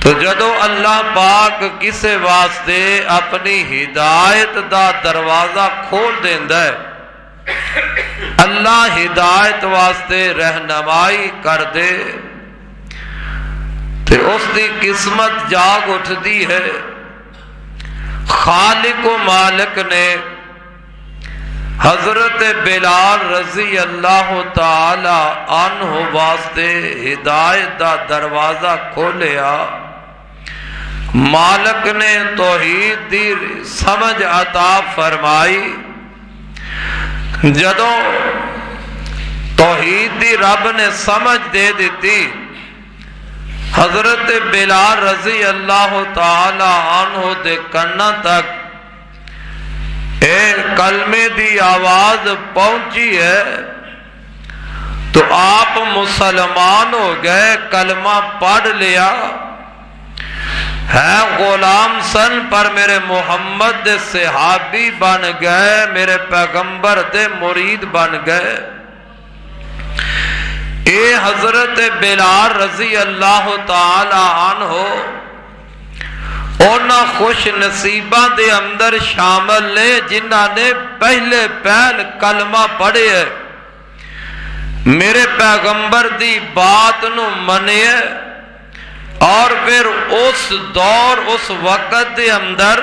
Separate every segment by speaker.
Speaker 1: تو جدو اللہ پاک کسے واسطے اپنی ہدایت دا دروازہ کھول دیندا ہے، اللہ ہدایت واسطے رہنمائی کر دے تے اس دی قسمت جاگ اٹھدی ہے۔ خالق و مالک نے حضرت بلال رضی اللہ تعالی عنہ واسطے ہدایت دا دروازہ کھولیا، مالک نے توحید دی سمجھ عطا فرمائی۔ جدوں توحید دی رب نے سمجھ دے دیتی، حضرت بلال رضی اللہ تعالی عنہ دے کنا تک اے کلمے دی آواز پہنچی ہے تو آپ مسلمان ہو گئے، کلمہ پڑھ لیا ہے، غلام سن پر میرے محمد دے صحابی بن گئے، میرے پیغمبر دے مرید بن گئے۔ اے حضرت بلال رضی اللہ تعالی عنہ اونا خوش نصیباں دے اندر شامل نے جنہاں نے پہلے پہل کلمہ پڑھے ہے، میرے پیغمبر دی بات نو منے، اور پھر اس دور اس وقت دے اندر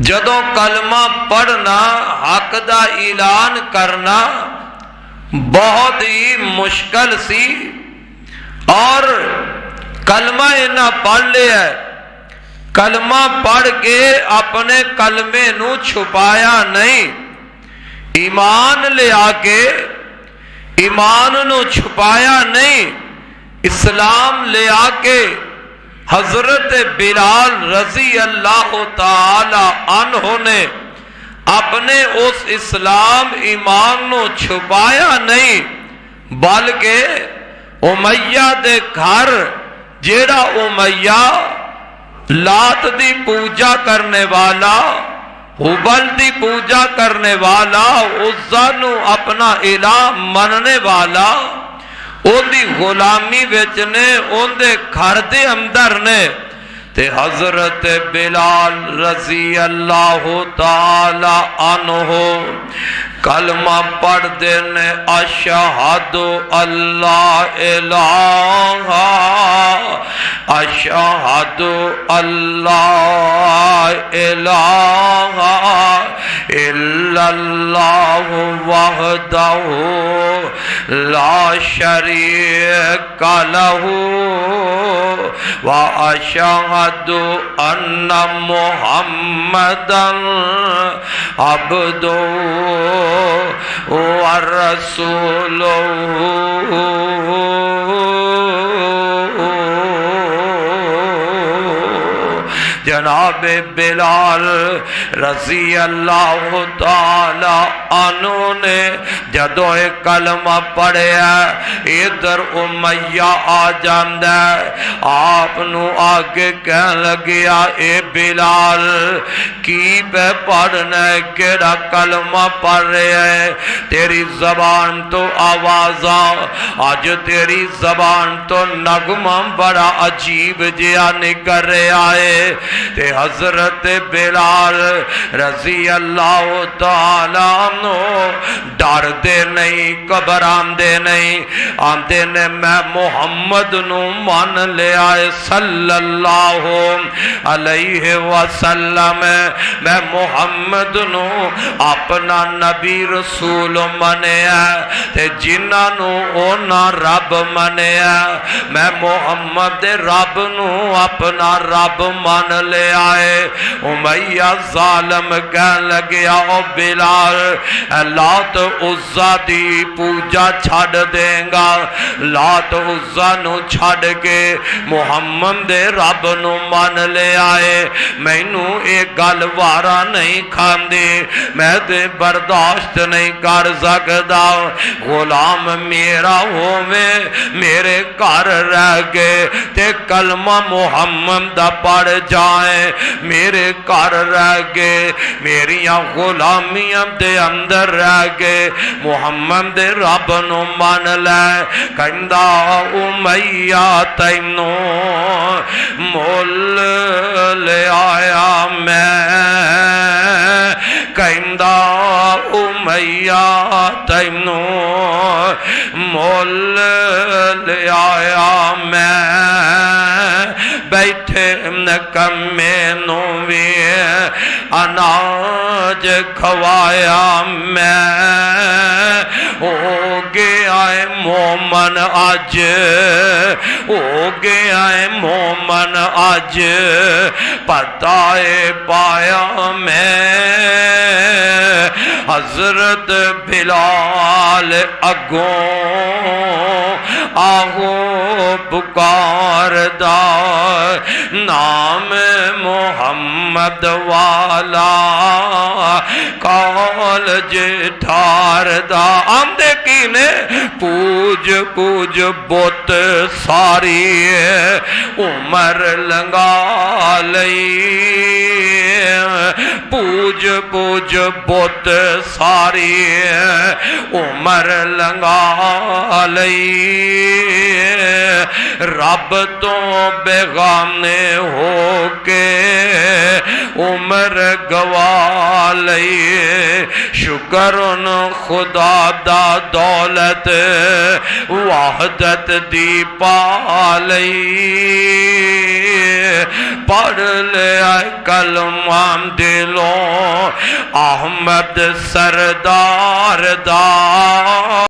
Speaker 1: جدوں کلمہ پڑھنا حق دا اعلان کرنا بہت ہی مشکل سی، اور کلمہ انہاں پڑھ لیا ہے، کلمہ پڑھ کے اپنے کلمے نو چھپایا نہیں، ایمان لے آکے ایمان نو چھپایا نہیں، اسلام لے آکے حضرت بلال رضی اللہ تعالی عنہ نے اپنے اس اسلام ایمان نو چھپایا نہیں، بلکہ امیہ دے گھر جیڑا امیہ لات دی پوجا کرنے والا، حبل دی پوجا کرنے والا، عزا نو اپنا الہ مننے والا، ان دی غلامی وچنے ان دے گھر دے اندر نے تے حضرت بلال رضی اللہ تعالی عنہ کلمہ پڑھ دینے، اشہد اللہ الہ اشہد اللہ الہ الا اللہ وحدہ لا شریک لہ واشہد ان محمدا عبدہ ورسولہ۔ جناب بلال رضی اللہ تعالی عنہ نے جدو ایک کلمہ پڑھیا، ادھر امیہ آ جاندہ، آپ نو آگے کہنے لگیا، اے بلال کی پہ پڑھنا ہے، کیڑا کلمہ پڑھ رہے ہیں، تیری زبان تو آوازاں، آج تیری زبان تو نغمہ بڑا عجیب جیا نکر رہے آئے۔ تے حضرت بلال رضی اللہ تعالیٰ عنہ ڈر دے نہیں، گھبران دے نہیں، آندے نے میں محمد نو مان لے آئے صلی اللہ علیہ وسلم، میں محمد نو اپنا نبی رسول منے تے جنہاں نو اونا رب منے، میں محمد رب نو اپنا رب مان لے آئے۔ امیہ ظالم کہنے لگیا، او بلال لات عزا دی پوجا چھڑ دیں گا، لات عزا نو چھڑ کے محمد رب نو مان لے آئے، میں نو ایک گل وارا نہیں کھان دی، میں دے برداشت نہیں کر سکدا، غلام میرا ہووے میرے گھر رہ گئے تے کلمہ محمد دا پڑھ جا ہے میرے گھر رہ گئے میریاں غلامیاں دے اندر رہ گئے محمد رب نو مان لے کہندا امیہ تینو مول لے آیا میں کہندا امیہ تینو مول لے آیا میں بیٹھے نکمے نو بھی اناج کھوایا میں ہو گیا ہے مومن آج ہو گیا ہے مومن آج پتہ پایا میں حضرت بلال اگوں آہو پکار دا نام محمد والا کال جٹھار دا آمدے کی نے پوج پوج بوت ساری عمر لنگا لئی پوج پوج بوت ساری عمر لنگا لئی رب تو بیگانے ہو کے عمر گوا لئی شکر ان خدا دا دولت وحدت دی پا لئی پڑھ لیا کلمہ دلوں احمد سردار دا